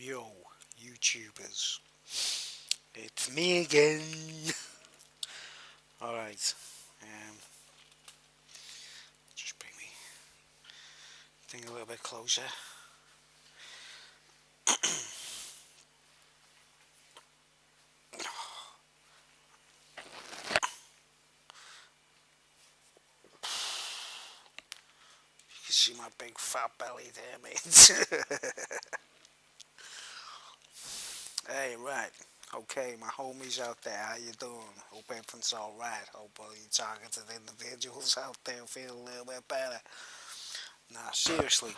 Yo, YouTubers, it's me again. Alright, just bring me thing a little bit closer. You can see my big fat belly there, mate. Hey, right. Okay, my homies out there, how you doing? Hope everything's alright. Hope all you targeted individuals out there feel a little bit better. Nah, seriously,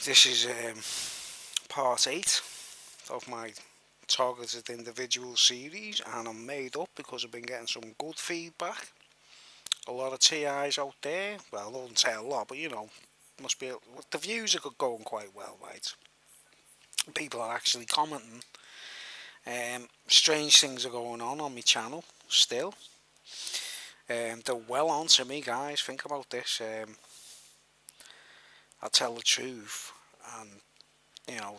this is part 8 of my targeted individual series, and I'm made up because I've been getting some good feedback. A lot of TIs out there. Well, I wouldn't say a lot, but must be the views are going quite well, right? People are actually commenting. Strange things are going on my channel still. They're well on to me, guys. Think about this. I tell the truth, and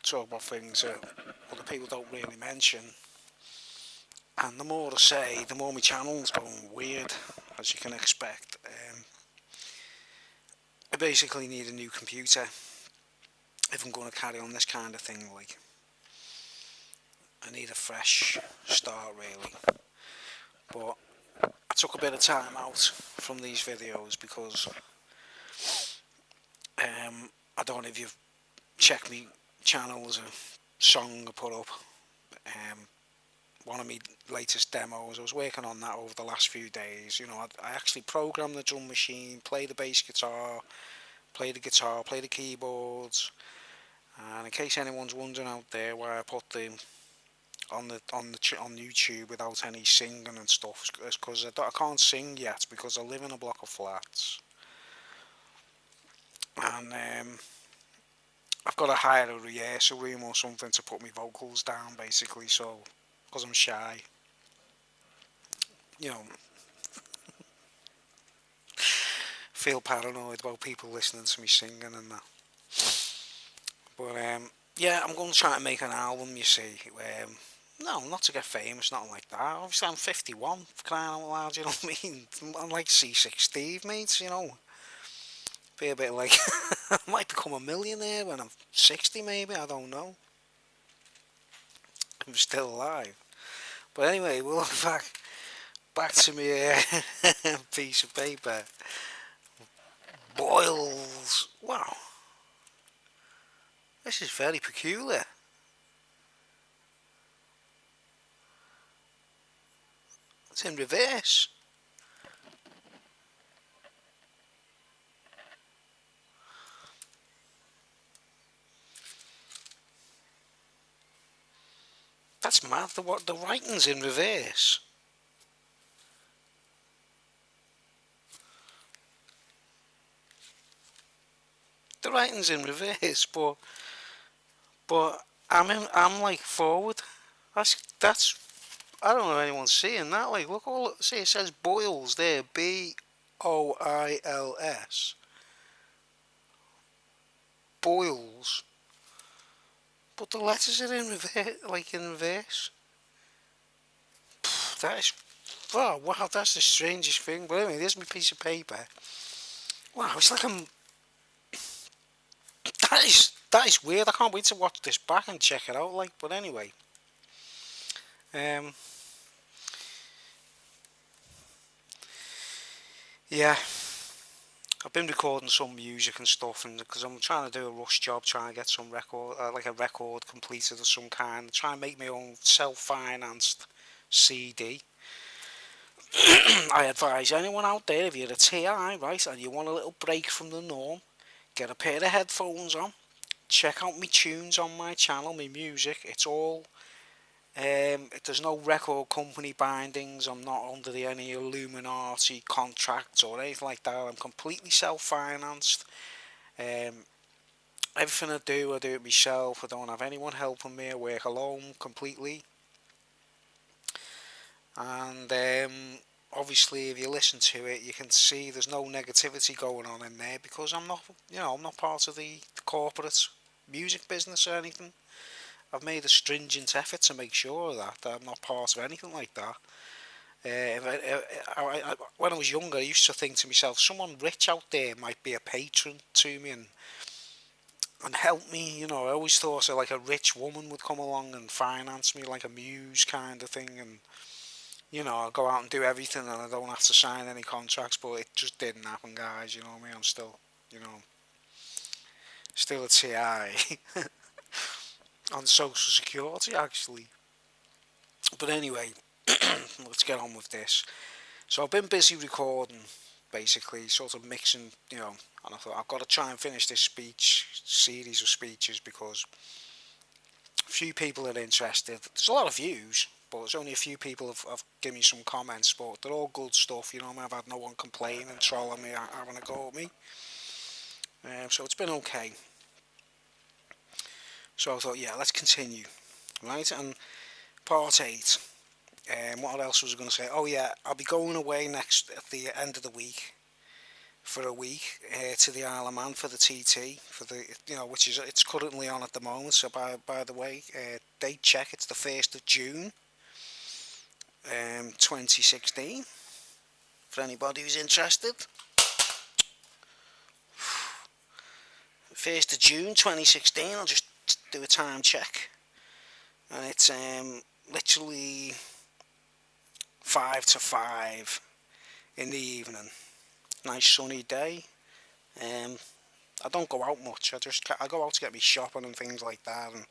talk about things that other people don't really mention. And the more I say, the more my channel's going weird, as you can expect. I basically need a new computer if I'm going to carry on this kind of thing. Like, I need a fresh start, really. But I took a bit of time out from these videos because I don't know if you've checked me channel as a song I put up. One of my latest demos. I was working on that over the last few days. I actually programmed the drum machine, play the bass guitar, play the keyboards. And in case anyone's wondering out there why I put them on YouTube without any singing and stuff, it's because I can't sing yet because I live in a block of flats, and I've got to hire a rehearsal room or something to put my vocals down, basically. So, because I'm shy, you know, feel paranoid about people listening to me singing and that. But yeah, I'm going to try to make an album. You see, no, not to get famous, nothing like that. Obviously, I'm 51, for crying out loud. You know what I mean? I'm like C6 Steve, mate. Be a bit like I might become a millionaire when I'm 60, maybe. I don't know. I'm still alive. But anyway, we'll look back to me piece of paper. Boils. Wow, this is very peculiar. It's in reverse. That's mad. The writing's in reverse. The writing's in reverse, but I'm like forward. That's I don't know if anyone's seeing that. Like, look, see, it says Boils there, Boils, Boils, but the letters are in reverse, like in reverse. That is, oh wow, that's the strangest thing. But anyway, there's my piece of paper. Wow, it's like that is weird. I can't wait to watch this back and check it out. Like, but anyway, um, yeah. I've been recording some music and stuff, and because I'm trying to do a rush job, trying to get some record, like a record completed of some kind, try and make my own self-financed CD. I advise anyone out there, if you're a TI, right, and you want a little break from the norm, get a pair of headphones on, check out my tunes on my channel, my music. It's all there's no record company bindings. I'm not under any Illuminati contracts or anything like that. I'm completely self-financed. Um, Everything I do it myself. I don't have anyone helping me. I work alone completely. And obviously, if you listen to it, you can see there's no negativity going on in there because I'm not part of the corporate music business or anything. I've made a stringent effort to make sure of that I'm not part of anything like that. When I was younger, I used to think to myself, someone rich out there might be a patron to me and help me. I always thought like a rich woman would come along and finance me, like a muse kind of thing, and I'll go out and do everything, and I don't have to sign any contracts. But it just didn't happen, guys. You know what I mean? I'm still, still a TI on Social Security, actually. But anyway, let's get on with this. So I've been busy recording, basically, sort of mixing, and I thought I've got to try and finish this series of speeches because a few people are interested. There's a lot of views, but there's only a few people have given me some comments, but they're all good stuff. I've had no one complaining, trolling me, having a go at me. So it's been okay. So I thought, yeah, let's continue, right? And part 8. What else was I going to say? Oh yeah, I'll be going away at the end of the week for a week to the Isle of Man for the TT which is it's currently on at the moment. So by the way, date check. It's the 1st of June, 2016. For anybody who's interested, 1st of June 2016. I'll just do a time check, and it's literally 5 to 5 in the evening. Nice sunny day. I don't go out much. I go out to get me shopping and things like that, and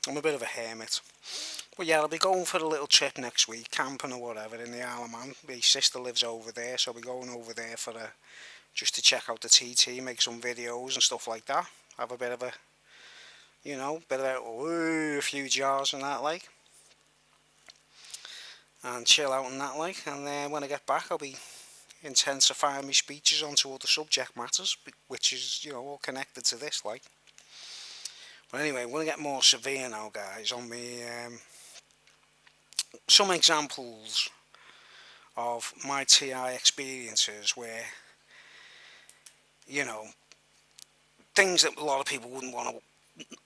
I'm a bit of a hermit. But yeah, I'll be going for a little trip next week, camping or whatever in the Isle of Man. My sister lives over there, so I'll be going over there just to check out the TT, make some videos and stuff like that. Have a bit of a a few jars and that like, and chill out and that like. And then when I get back, I'll be intensifying my speeches onto other subject matters, which is all connected to this like. But anyway, I'm going to get more severe now, guys, on me. Some examples of my TI experiences where things that a lot of people wouldn't want to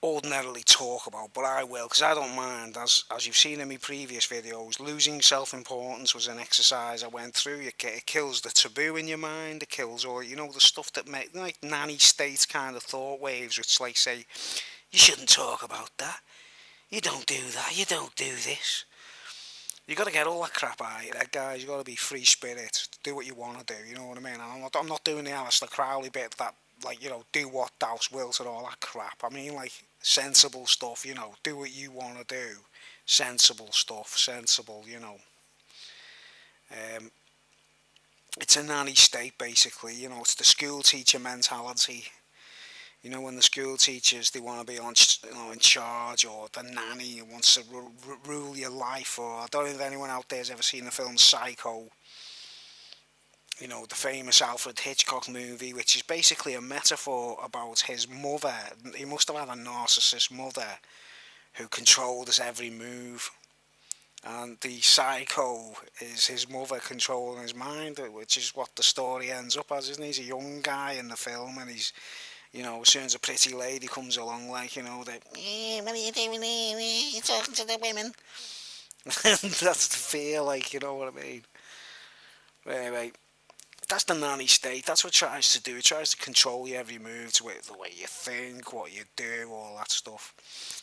ordinarily talk about, but I will, because I don't mind. As you've seen in my previous videos, losing self-importance was an exercise I went through. It kills the taboo in your mind. It kills all the stuff that make like nanny state kind of thought waves, which like say, you shouldn't talk about that, you don't do that, you don't do this. You got to get all that crap out of your head, guys. You got to be free spirit, do what you want to do. You know what I mean? And I'm not doing the Alistair Crowley bit that, like, do what thou wilt and all that crap. I mean, like, sensible stuff. Do what you want to do. Sensible stuff. Sensible. It's a nanny state, basically. It's the school teacher mentality. When the school teachers, they want to be in charge, or the nanny wants to rule your life. Or I don't know if anyone out there has ever seen the film Psycho. The famous Alfred Hitchcock movie, which is basically a metaphor about his mother. He must have had a narcissist mother who controlled his every move. And the psycho is his mother controlling his mind, which is what the story ends up as, isn't he? He's a young guy in the film, and he's, as soon as a pretty lady comes along, like, what are you doing here? You're talking to the women. That's the fear, like, you know what I mean? But anyway, that's the nanny state. That's what it tries to do. It tries to control your every move, to it, the way you think, what you do, all that stuff.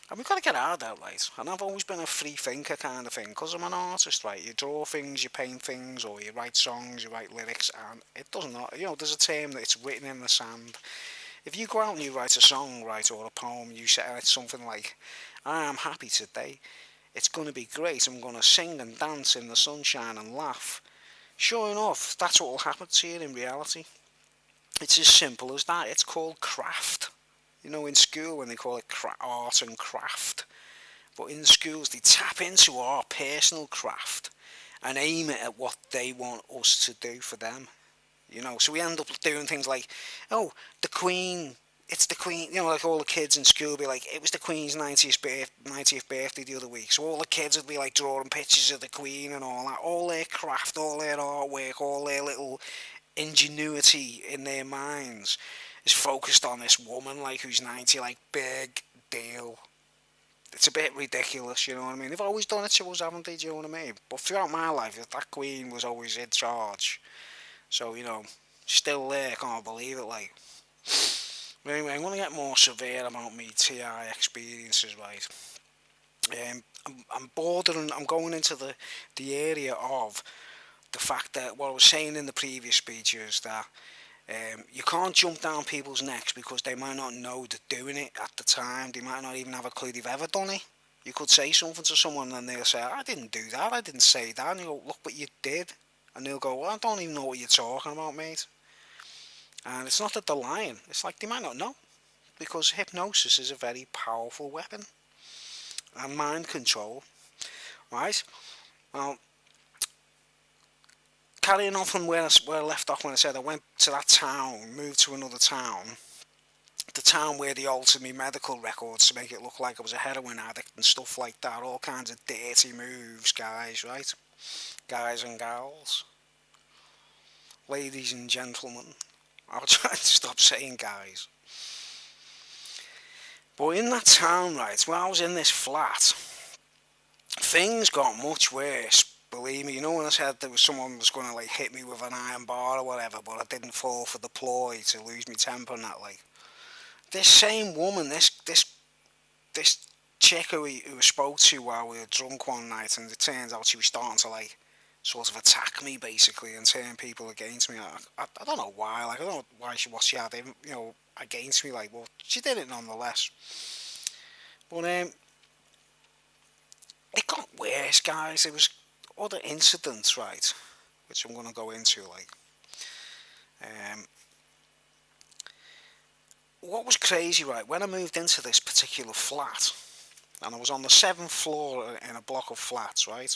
And we've got to get out of that, right? And I've always been a free thinker kind of thing, because I'm an artist, right? You draw things, you paint things, or you write songs, you write lyrics, and it doesn't, there's a term that it's written in the sand. If you go out and you write a song, right, or a poem, you say it's something like, I am happy today, it's going to be great, I'm going to sing and dance in the sunshine and laugh. Sure enough, that's what will happen to you in reality. It's as simple as that. It's called craft. In school when they call it art and craft. But in schools they tap into our personal craft and aim it at what they want us to do for them. So we end up doing things like, oh, the Queen, it's the Queen, like all the kids in school be like, it was the Queen's 90th birthday the other week. So all the kids would be like drawing pictures of the Queen and all that. All their craft, all their artwork, all their little ingenuity in their minds is focused on this woman, like, who's 90, like, big deal. It's a bit ridiculous, you know what I mean? They've always done it to us, haven't they, do you know what I mean? But throughout my life, that queen was always in charge. So, still there, can't believe it, like. But anyway, I'm going to get more severe about me TI experiences, right? I'm bordering, I'm going into the area of the fact that what I was saying in the previous speech is that you can't jump down people's necks because they might not know they're doing it at the time. They might not even have a clue they've ever done it. You could say something to someone and they'll say, I didn't do that, I didn't say that. And you go, look what you did. And they'll go, well, I don't even know what you're talking about, mate. And it's not that they're lying. It's like they might not know. Because hypnosis is a very powerful weapon. And mind control. Right? Well, carrying on from where I left off when I said I went to that town, moved to another town, the town where they altered me medical records to make it look like I was a heroin addict and stuff like that, all kinds of dirty moves, guys, right? Guys and gals, ladies and gentlemen. I'll try to stop saying guys. But in that town, right, when I was in this flat, things got much worse. Believe me, you know when I said there was someone was going to like hit me with an iron bar or whatever, but I didn't fall for the ploy to lose my temper and that. Like this same woman, this chick who we spoke to while we were drunk one night, and it turns out she was starting to like sort of attack me basically and turn people against me. I don't know why. Like I don't know why what she had, against me. Like, well, she did it nonetheless. But it got worse, guys. It was other incidents, right, which I'm going to go into, like, what was crazy, right, when I moved into this particular flat, and I was on the 7th floor in a block of flats, right,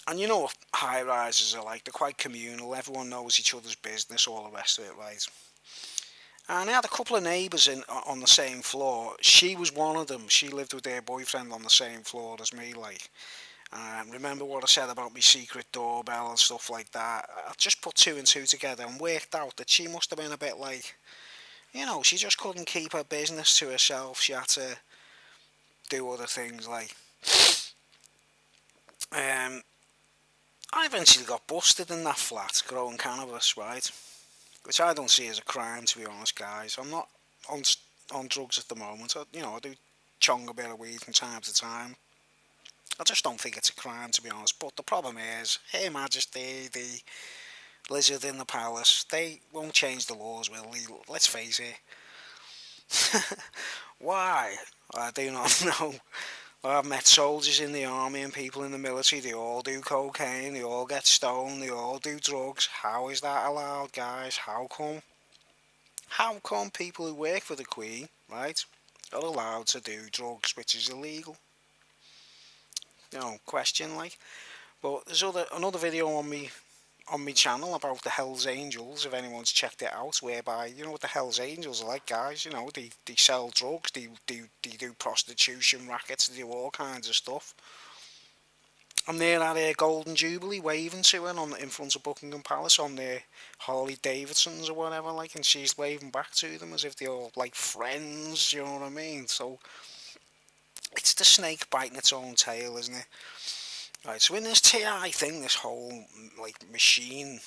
and you know what high-rises are like, they're quite communal, everyone knows each other's business, all the rest of it, right, and I had a couple of neighbours on the same floor. She was one of them. She lived with her boyfriend on the same floor as me, like. Remember what I said about my secret doorbell and stuff like that? I just put two and two together and worked out that she must have been a bit like, she just couldn't keep her business to herself. She had to do other things, like. I eventually got busted in that flat growing cannabis, right? Which I don't see as a crime, to be honest, guys. I'm not on drugs at the moment. I do chong a bit of weed from time to time. I just don't think it's a crime, to be honest. But the problem is, Her Majesty, the lizard in the palace, they won't change the laws, will they? Let's face it. Why? I do not know. I've met soldiers in the army and people in the military. They all do cocaine, they all get stoned, they all do drugs. How is that allowed, guys? How come? How come people who work for the Queen, right, are allowed to do drugs, which is illegal? Question, like. But there's another video on my channel about the Hells Angels, if anyone's checked it out, whereby, you know what the Hells Angels are like, guys. They sell drugs, they do prostitution rackets, they do all kinds of stuff. And they're at a Golden Jubilee waving to her in front of Buckingham Palace on their Harley Davidsons or whatever, like, and she's waving back to them as if they're all like friends, you know what I mean? So it's the snake biting its own tail, isn't it? Right, so in this TI thing, this whole like machine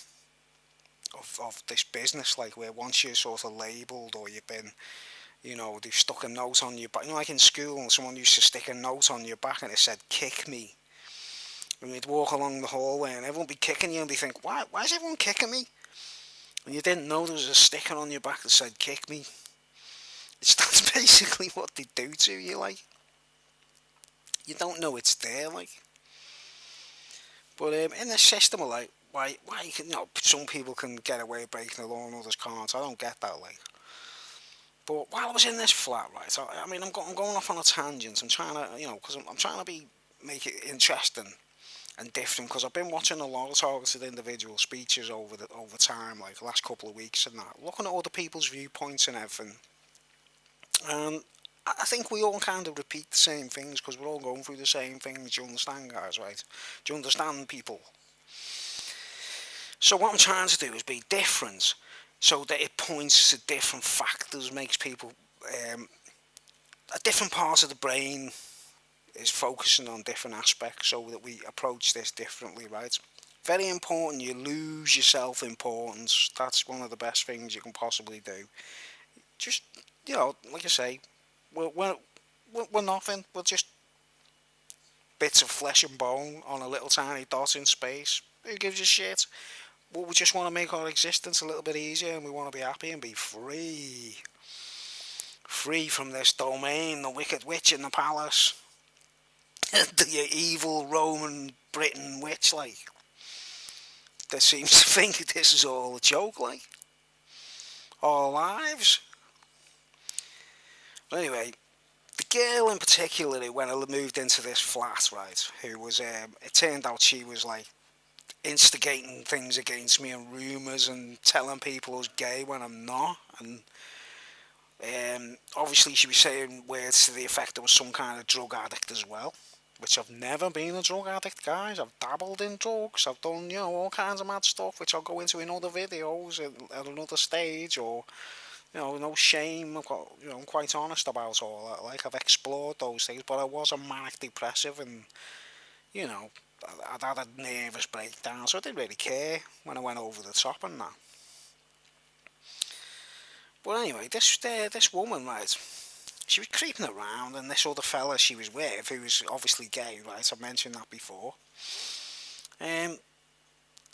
of this business, like where once you're sort of labelled or you've been, they've stuck a note on your back. Like in school, someone used to stick a note on your back and it said "kick me." And you'd walk along the hallway and everyone would be kicking you and they think, why is everyone kicking me? And you didn't know there was a sticker on your back that said "kick me." That's basically what they do to you, like. You don't know it's there, like. But in this system, like, why you can, some people can get away with breaking the law and others can't. I don't get that, like. But while I was in this flat, right, I mean, I'm going off on a tangent. I'm trying to, because I'm trying to make it interesting and different, because I've been watching a lot of targeted individual speeches over time, like the last couple of weeks and that, looking at other people's viewpoints and everything. And I think we all kind of repeat the same things because we're all going through the same things. Do you understand, guys, right? Do you understand, people? So what I'm trying to do is be different. so that it points to different factors, makes people a different part of the brain is focusing on different aspects, so that we approach this differently, right? Very important. You lose your self-importance. That's one of the best things you can possibly do. Just, like I say, we're, we're, we're nothing. We're just bits of flesh and bone on a little tiny dot in space. Who gives a shit? Well, we just want to make our existence a little bit easier, and we want to be happy and be free. Free from this domain, the wicked witch in the palace. The evil Roman Britain witch, like, that seems to think this is all a joke, like, our lives. But anyway, the girl in particular when I moved into this flat, right, who was, it turned out she was, like, instigating things against me and rumours and telling people I was gay when I'm not. And obviously she was saying words to the effect I was some kind of drug addict as well, which I've never been a drug addict, guys. I've dabbled in drugs. I've done, all kinds of mad stuff, which I'll go into in other videos at another stage, or, no shame. I'm quite honest about all that. Like, I've explored those things, but I was a manic depressive, and, I'd had a nervous breakdown, so I didn't really care when I went over the top and that. But anyway, this woman, right, she was creeping around, and this other fella she was with, who was obviously gay, right, I've mentioned that before. Um,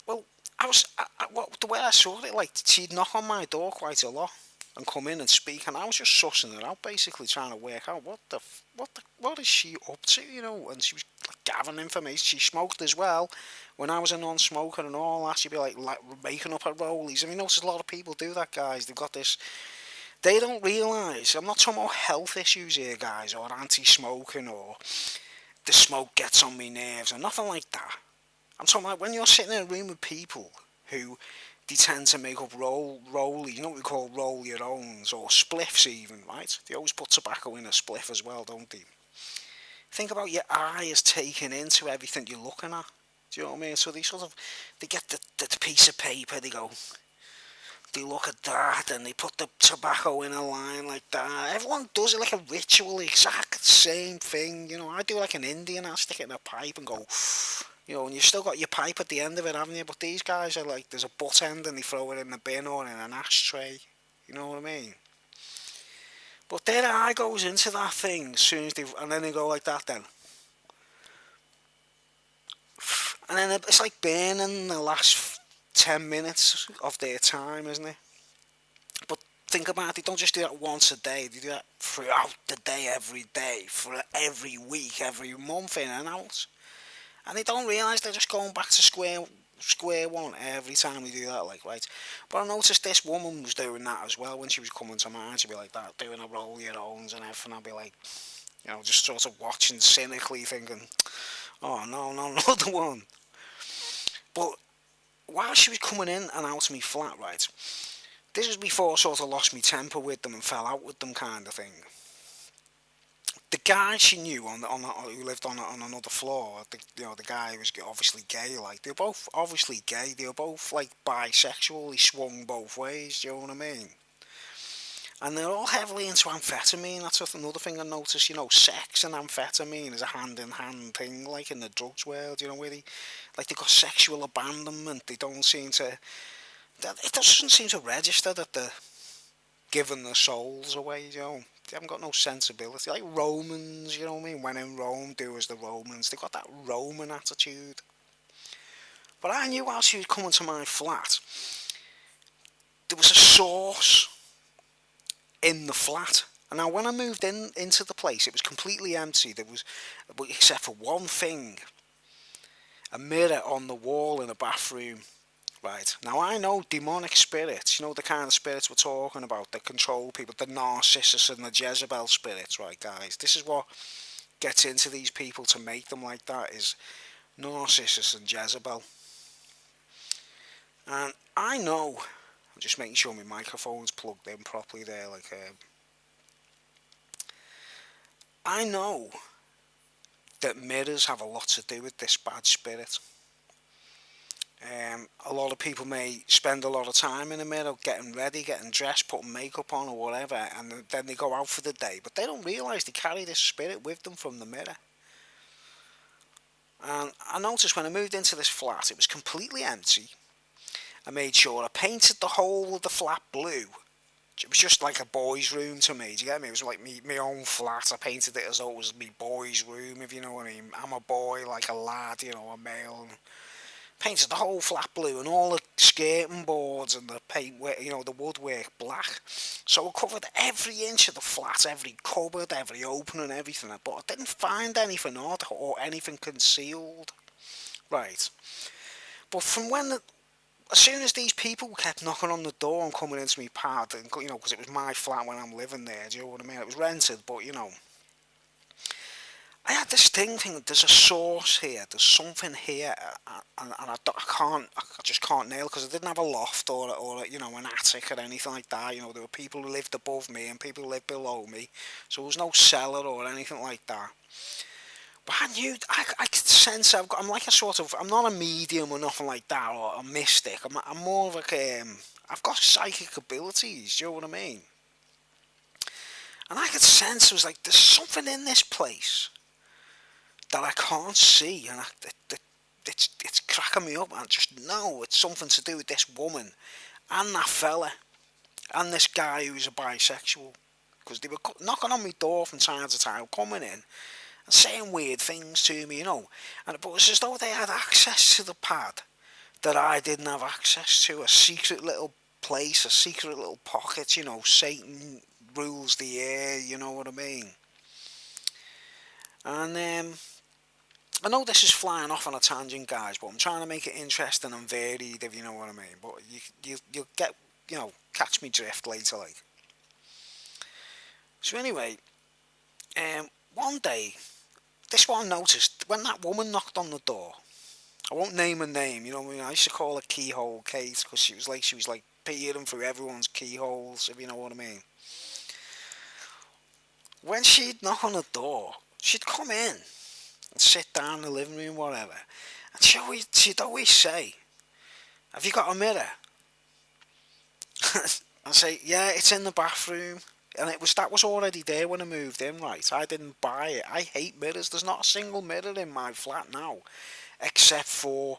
well, the way I saw it, like, she'd knock on my door quite a lot and come in and speak, and I was just sussing her out, basically trying to work out what is she up to, and she was, like, gathering information. She smoked as well. When I was a non-smoker and all that, she'd be like making up her rollies. I mean, notice a lot of people do that, guys. They've got this. They don't realise. I'm not talking about health issues here, guys, or anti-smoking, or the smoke gets on me nerves, or nothing like that. I'm talking about when you're sitting in a room with people who they tend to make up rollies, what we call roll your owns, or spliffs even, right? They always put tobacco in a spliff as well, don't they? Think about your eye is taking into everything you're looking at. Do you know what I mean? So they get the piece of paper, they look at that, and they put the tobacco in a line like that. Everyone does it like a ritual, exact same thing. I do like an Indian, I stick it in a pipe and go, and you've still got your pipe at the end of it, haven't you? But these guys are like, there's a butt end and they throw it in the bin or in an ashtray. You know what I mean? But their eye goes into that thing as soon as and then they go like that then. And then it's like burning the last 10 minutes of their time, isn't it? But think about it, they don't just do that once a day, they do that throughout the day, for every week, every month, in and out. And they don't realise they're just going back to square one every time they do that, like, right? But I noticed this woman was doing that as well when she was coming to mine. She'd be like that, doing a roll your owns and everything. I'd be like, just sort of watching cynically, thinking, oh no, not the one. But while she was coming in and out of me flat, right, this was before I sort of lost my temper with them and fell out with them, kind of thing. The guy she knew who lived on another floor, the guy who was obviously gay, like, they were both obviously gay. They were both, like, bisexual. He swung both ways. Do you know what I mean? And they're all heavily into amphetamine. That's another thing I noticed. Sex and amphetamine is a hand-in-hand thing, like in the drugs world. Where they've got sexual abandonment. They don't seem to. It doesn't seem to register that they're giving their souls away. They haven't got no sensibility. Like Romans, you know what I mean? When in Rome, do as the Romans. They got that Roman attitude. But I knew while she was coming to my flat, there was a source in the flat. And now when I moved into the place, it was completely empty. There was, except for one thing, a mirror on the wall in a bathroom. Right, now I know demonic spirits, the kind of spirits we're talking about that control people, the Narcissus and the Jezebel spirits, right, guys? This is what gets into these people to make them like that, is Narcissus and Jezebel. And I know, I'm just making sure my microphone's plugged in properly there, like, I know that mirrors have a lot to do with this bad spirit. A lot of people may spend a lot of time in the mirror getting ready, getting dressed, putting makeup on or whatever, and then they go out for the day. But they don't realise they carry this spirit with them from the mirror. And I noticed when I moved into this flat, it was completely empty. I made sure I painted the whole of the flat blue. It was just like a boy's room to me. Do you get me? It was like my own flat. I painted it as though it was my boy's room, if you know what I mean. I'm a boy, like a lad, a male. Painted the whole flat blue and all the skirting boards and the paintwork, the woodwork black. So I covered every inch of the flat, every cupboard, every opening, everything. But I didn't find anything odd or anything concealed. Right. But as soon as these people kept knocking on the door and coming into my pad, and because it was my flat when I'm living there, do you know what I mean? It was rented, but I had this thing thinking, there's a source here, there's something here, and I just can't nail, because I didn't have a loft or an attic or anything like that. There were people who lived above me and people who lived below me, so there was no cellar or anything like that. But I could sense I'm like I'm not a medium or nothing like that, or a mystic. I'm more of like, I've got psychic abilities, do you know what I mean? And I could sense, it was like, there's something in this place that I can't see, and it's cracking me up. I just know it's something to do with this woman and that fella and this guy who's a bisexual, because they were knocking on my door from time to time, coming in and saying weird things to me, but it was as though they had access to the pad that I didn't have access to, a secret little place, a secret little pocket. Satan rules the air, you know what I mean? And I know this is flying off on a tangent, guys, but I'm trying to make it interesting and varied, if you know what I mean. But you'll get, catch me drift later, like. So anyway, one day, this one noticed, when that woman knocked on the door, I won't name her name, you know what I mean? I used to call her Keyhole Kate, because she was like peering through everyone's keyholes, if you know what I mean. When she'd knock on the door, she'd come in and sit down in the living room, whatever. And she'd always say, "Have you got a mirror?" I'd say, "Yeah, it's in the bathroom." And that was already there when I moved in, right? I didn't buy it. I hate mirrors. There's not a single mirror in my flat now, except for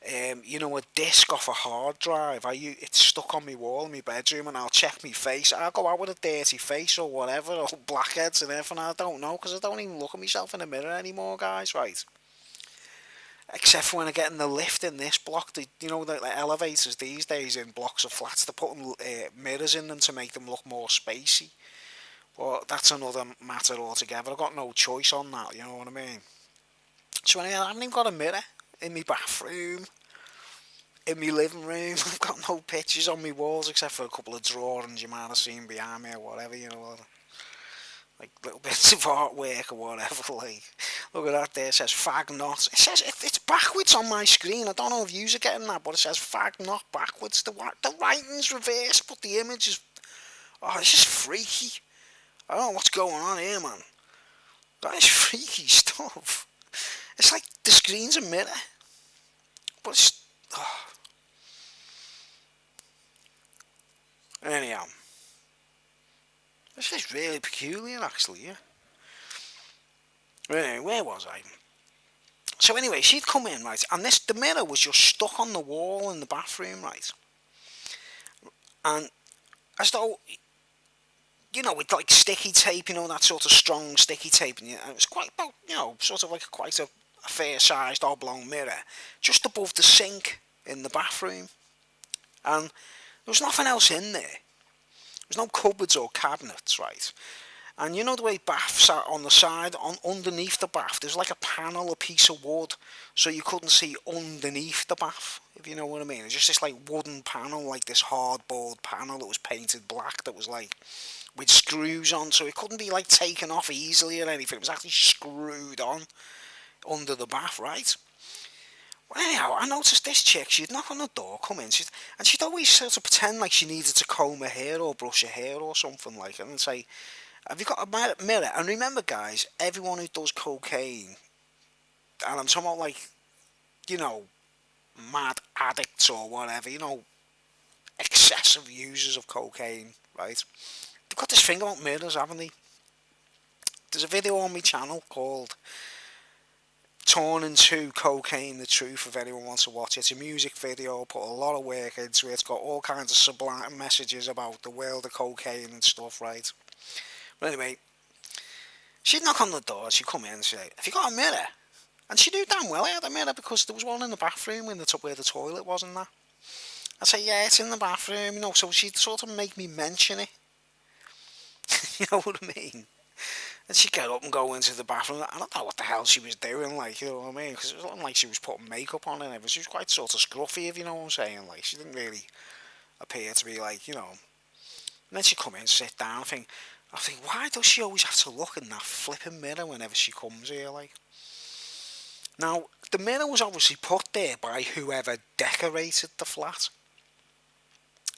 a disc off a hard drive. It's stuck on my wall in my bedroom, and I'll check my face. I'll go out with a dirty face or whatever, or blackheads and everything. I don't know, because I don't even look at myself in the mirror anymore, guys. Right? Except for when I get in the lift in this block. The elevators these days in blocks of flats, they're putting mirrors in them to make them look more spacey. But that's another matter altogether. I've got no choice on that. You know what I mean? So anyway, I haven't even got a mirror in my bathroom, in my living room. I've got no pictures on my walls except for a couple of drawings you might have seen behind me or whatever, like little bits of artwork or whatever. Like, look at that there, it says fag not. It's backwards on my screen. I don't know if you are getting that, but it says fag not backwards. The writing's reversed, but the image is... Oh, it's just freaky. I don't know what's going on here, man. That is freaky stuff. It's like the screen's a mirror, but it's... Oh. Anyhow, this is really peculiar, actually, yeah. Anyway, where was I? So anyway, she'd come in, right, and the mirror was just stuck on the wall in the bathroom, right? And as though, with like sticky tape, that sort of strong sticky tape, and it was quite about, sort of like quite a fair-sized oblong mirror, just above the sink in the bathroom. And there was nothing else in there. There was no cupboards or cabinets, right? And you know the way baths are on the side, underneath the bath, there's like a panel, a piece of wood, so you couldn't see underneath the bath, if you know what I mean. It's just this like wooden panel, like this hardboard panel that was painted black, that was like with screws on, so it couldn't be like taken off easily or anything. It was actually screwed on under the bath, right? Well, anyhow, I noticed this chick, she'd knock on the door, come in, and she'd always sort of pretend like she needed to comb her hair or brush her hair or something like that, and say, "Have you got a mirror?" And remember, guys, everyone who does cocaine, and I'm talking about like, mad addicts or whatever, excessive users of cocaine, right? They've got this thing about mirrors, haven't they? There's a video on my channel called Torn in Two Cocaine the Truth, if anyone wants to watch it. It's a music video, put a lot of work into it. It's got all kinds of sublime messages about the world of cocaine and stuff, right? But anyway, she'd knock on the door, she'd come in and say, "Have you got a mirror?" And she knew damn well I had a mirror because there was one in the bathroom in where the toilet was and that. I'd say, "Yeah, it's in the bathroom," so she'd sort of make me mention it. You know what I mean? And she'd get up and go into the bathroom. I don't know what the hell she was doing, like, you know what I mean? Because it wasn't like she was putting makeup on and everything. She was quite sort of scruffy, if you know what I'm saying. Like, she didn't really appear to be like. And then she'd come in, sit down. I think, why does she always have to look in that flipping mirror whenever she comes here, like? Now, the mirror was obviously put there by whoever decorated the flat.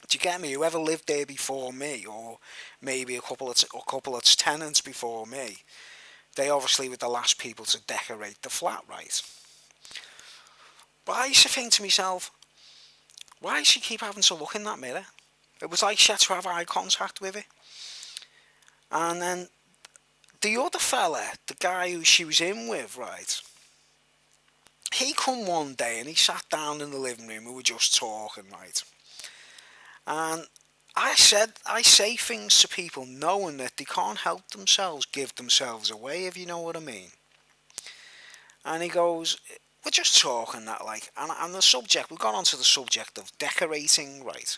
Do you get me? Whoever lived there before me, or maybe a couple of tenants before me, they obviously were the last people to decorate the flat, right? But I used to think to myself, why does she keep having to look in that mirror? It was like she had to have eye contact with it. And then the other fella, the guy who she was in with, right? He come one day and he sat down in the living room. We were just talking, right? And I say things to people knowing that they can't help themselves, give themselves away, if you know what I mean. And he goes, "We're just talking that, like," and we got onto the subject of decorating, right?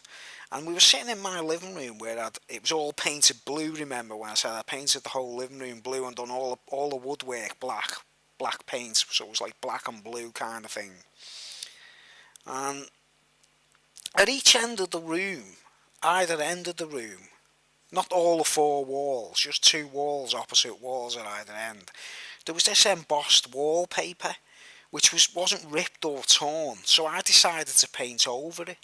And we were sitting in my living room where it was all painted blue. Remember when I said I painted the whole living room blue and done all the woodwork black paint, so it was like black and blue kind of thing. And at each end of the room, either end of the room, not all the four walls, just two walls, opposite walls at either end, there was this embossed wallpaper, which wasn't ripped or torn, so I decided to paint over it.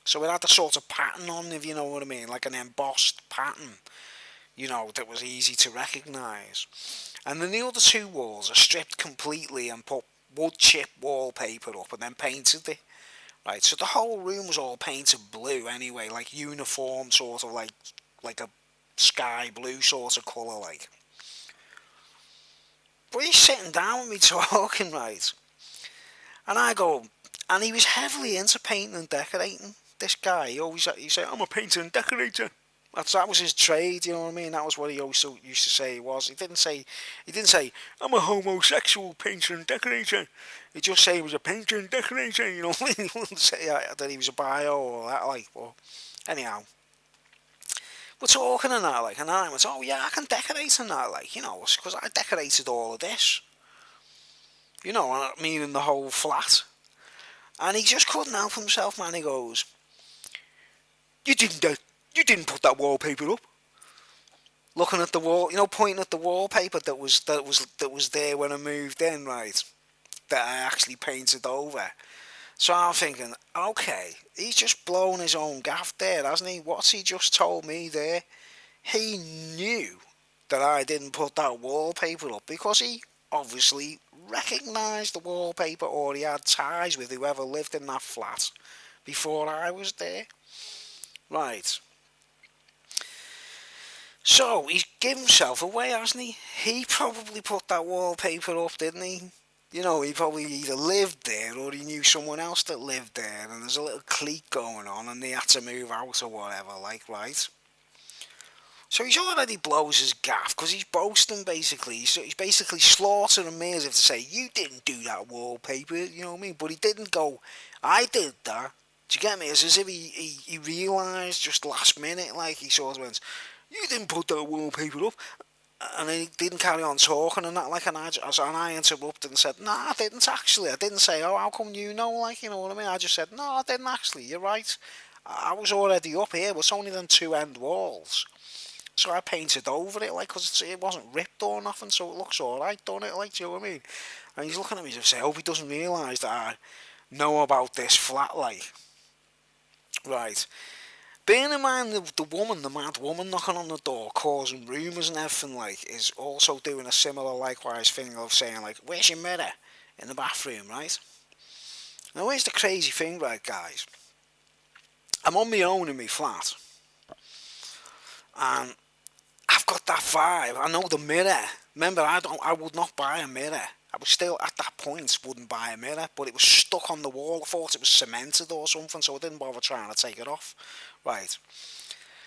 So it had a sort of pattern on, if you know what I mean, like an embossed pattern, that was easy to recognise. And then the other two walls are stripped completely and put wood chip wallpaper up and then painted it. Right, so the whole room was all painted blue anyway, like uniform, sort of like a sky blue sort of colour, like. But he's sitting down with me talking, right? And I go, and he was heavily into painting and decorating. This guy, he said, "I'm a painter and decorator." That was his trade, you know what I mean? That was what he always used to say he was. He didn't say, "I'm a homosexual painter and decorator." He just said he was a painter and decorator, you know what I mean? He wouldn't say that he was a bio or that, like. But anyhow, we're talking and that, like, and I went, "Oh yeah, I can decorate and that, like, because I decorated all of this." Meaning the whole flat. And he just couldn't help himself, man. He goes, You didn't put that wallpaper up." Looking at the wall, pointing at the wallpaper that was there when I moved in, right? That I actually painted over. So I'm thinking, okay, he's just blown his own gaff there, hasn't he? What's he just told me there? He knew that I didn't put that wallpaper up because he obviously recognised the wallpaper, or he had ties with whoever lived in that flat before I was there. Right. So he's given himself away, hasn't he? He probably put that wallpaper up, didn't he? He probably either lived there or he knew someone else that lived there, and there's a little clique going on and they had to move out or whatever, like, right? So he's already blows his gaff because he's boasting, basically. He's basically slaughtering me as if to say, "You didn't do that wallpaper," you know what I mean? But he didn't go, "I did that." Do you get me? It's as if he realised just last minute, like, he sort of went, "You didn't put that wallpaper up." And then he didn't carry on talking and that, like, and I interrupted and said, "No, I didn't actually. I didn't say, oh, how come you know, like, you know what I mean?" I just said, "No, I didn't actually, you're right. I was already up here, but it's only them two end walls. So I painted over it, like, because it wasn't ripped or nothing, so it looks alright, don't it, like, do you know what I mean?" And he's looking at me and saying, "I hope he doesn't realise that I know about this flat, like." Right. Bearing in mind the mad woman knocking on the door, causing rumours and everything, like, is also doing a similar likewise thing of saying, like, "Where's your mirror?" in the bathroom, right? Now here's the crazy thing, right, guys? I'm on my own in my flat, and I've got that vibe. I know the mirror. Remember, I would not buy a mirror. I was still at that point wouldn't buy a mirror, but it was stuck on the wall. I thought it was cemented or something, so I didn't bother trying to take it off. Right.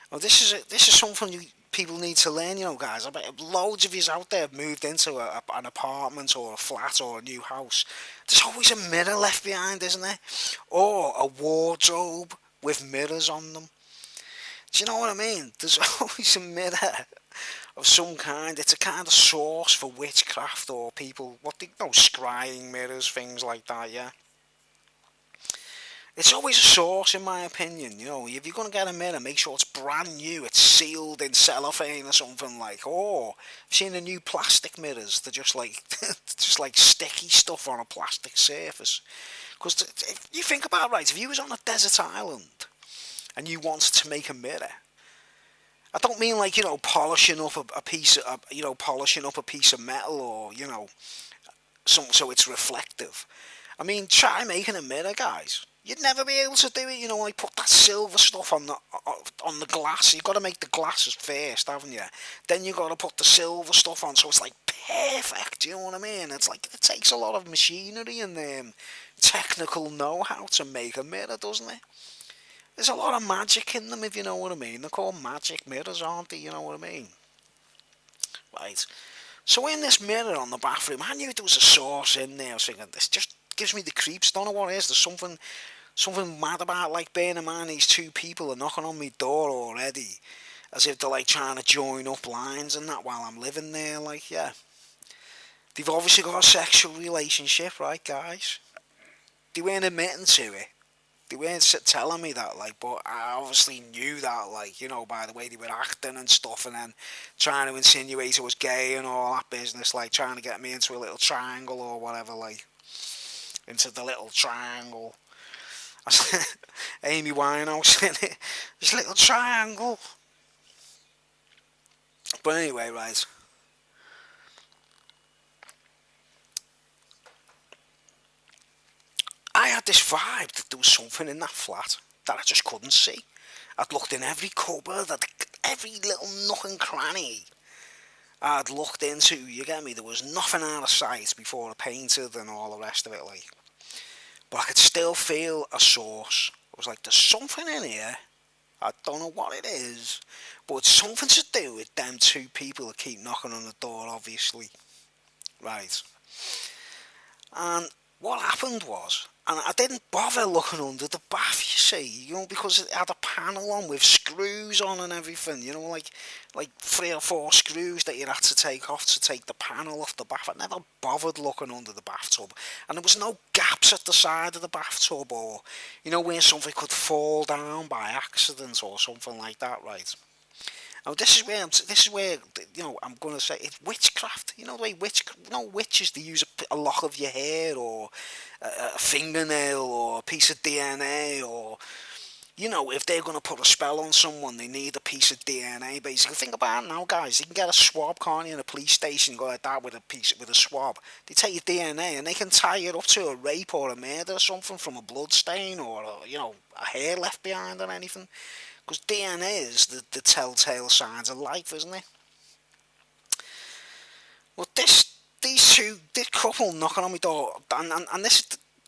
Well, this is something people need to learn, guys. I bet loads of yous out there have moved into an apartment or a flat or a new house. There's always a mirror left behind, isn't there? Or a wardrobe with mirrors on them. Do you know what I mean? There's always a mirror of some kind. It's a kind of source for witchcraft or people, scrying mirrors, things like that, yeah. It's always a source, in my opinion. If you're going to get a mirror, make sure it's brand new. It's sealed in cellophane or something like. Oh, I've seen the new plastic mirrors. They're just like, just like sticky stuff on a plastic surface. Because if you think about it, right, if you was on a desert island and you wanted to make a mirror, I don't mean like polishing up a piece of polishing up a piece of metal or so it's reflective. I mean, try making a mirror, guys. You'd never be able to do it, like put that silver stuff on the glass. You've got to make the glasses first, haven't you? Then you've got to put the silver stuff on, so it's like perfect. You know what I mean? It's like it takes a lot of machinery and technical know-how to make a mirror, doesn't it? There's a lot of magic in them, if you know what I mean. They're called magic mirrors, aren't they? You know what I mean? Right. So in this mirror on the bathroom, I knew there was a source in there. I was thinking, this just gives me the creeps. Don't know what it is. There's something mad about, like, bearing in mind these two people are knocking on my door already, as if they're like trying to join up lines and that while I'm living there. Like, yeah, they've obviously got a sexual relationship, right, guys? They weren't admitting to it. They weren't telling me that, like, but I obviously knew that, like, by the way they were acting and stuff, and then trying to insinuate I was gay and all that business, like, trying to get me into a little triangle or whatever, like, into the little triangle. Amy Winehouse in it. This little triangle. But anyway, right. I had this vibe that there was something in that flat that I just couldn't see. I'd looked in every cupboard, every little nook and cranny I'd looked into, you get me? There was nothing out of sight before I painted and all the rest of it, like. But I could still feel a source. It was like, there's something in here. I don't know what it is, but it's something to do with them two people that keep knocking on the door, obviously. Right. And what happened was, and I didn't bother looking under the bath, you see, because it had a panel on with screws on and everything, like 3 or 4 screws that you had to take off to take the panel off the bath. I never bothered looking under the bathtub, and there was no gaps at the side of the bathtub, or where something could fall down by accident or something like that, right? Now this is where I'm gonna say it's witchcraft. The way witches, they use a lock of your hair or a fingernail or a piece of DNA, or if they're gonna put a spell on someone, they need a piece of DNA. Basically, think about it now, guys. You can get a swab, can't you, in a police station, go like that with a swab. They take your DNA and they can tie it up to a rape or a murder or something from a blood stain or a hair left behind or anything. Because DNA is the telltale signs of life, isn't it? Well, this couple knocking on my door, and this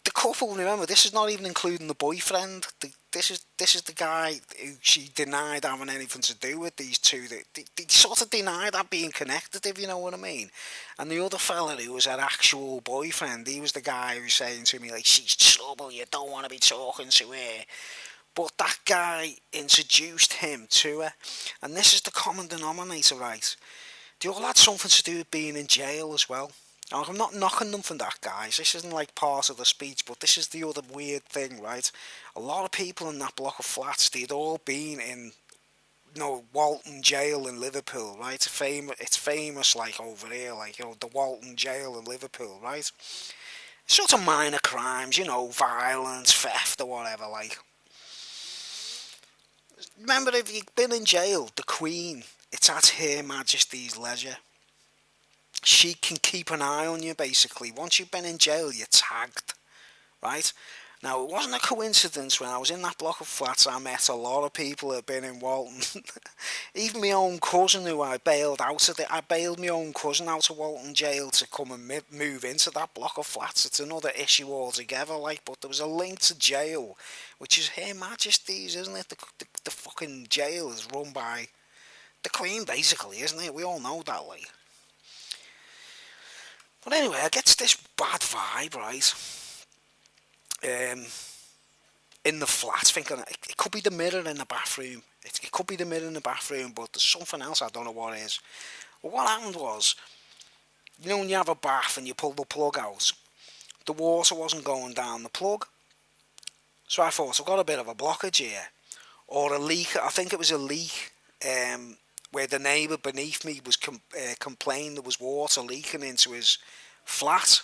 the couple. Remember, this is not even including the boyfriend. This is the guy who she denied having anything to do with these two. They sort of denied that being connected, if you know what I mean. And the other fella who was her actual boyfriend, he was the guy who was saying to me, like, she's trouble, you don't want to be talking to her. But that guy introduced him to her, and this is the common denominator, right? They all had something to do with being in jail as well. Now, I'm not knocking them for that, guys. This isn't like part of the speech, but this is the other weird thing, right? A lot of people in that block of flats, they'd all been in, Walton Jail in Liverpool, right? It's famous, like, over here, like, the Walton Jail in Liverpool, right? Sort of minor crimes, violence, theft, or whatever, like. Remember, if you've been in jail, the Queen, it's at Her Majesty's leisure. She can keep an eye on you, basically. Once you've been in jail, you're tagged, right? Now, it wasn't a coincidence when I was in that block of flats I met a lot of people that had been in Walton. Even my own cousin who I bailed out of it. I bailed my own cousin out of Walton jail to come and move into that block of flats. It's another issue altogether, like, but there was a link to jail, which is Her Majesty's, isn't it? The fucking jail is run by the Queen, basically, isn't it? We all know that, like. But anyway, I get this bad vibe, right? Um, in the flat, thinking it could be the mirror in the bathroom. It could be the mirror in the bathroom, but there's something else I don't know what it is. But what happened was, you know, when you have a bath and you pull the plug out, the water wasn't going down the plug. So I thought, I've got a bit of a blockage here, or a leak. I think it was a leak. Where the neighbour beneath me was complaining there was water leaking into his flat.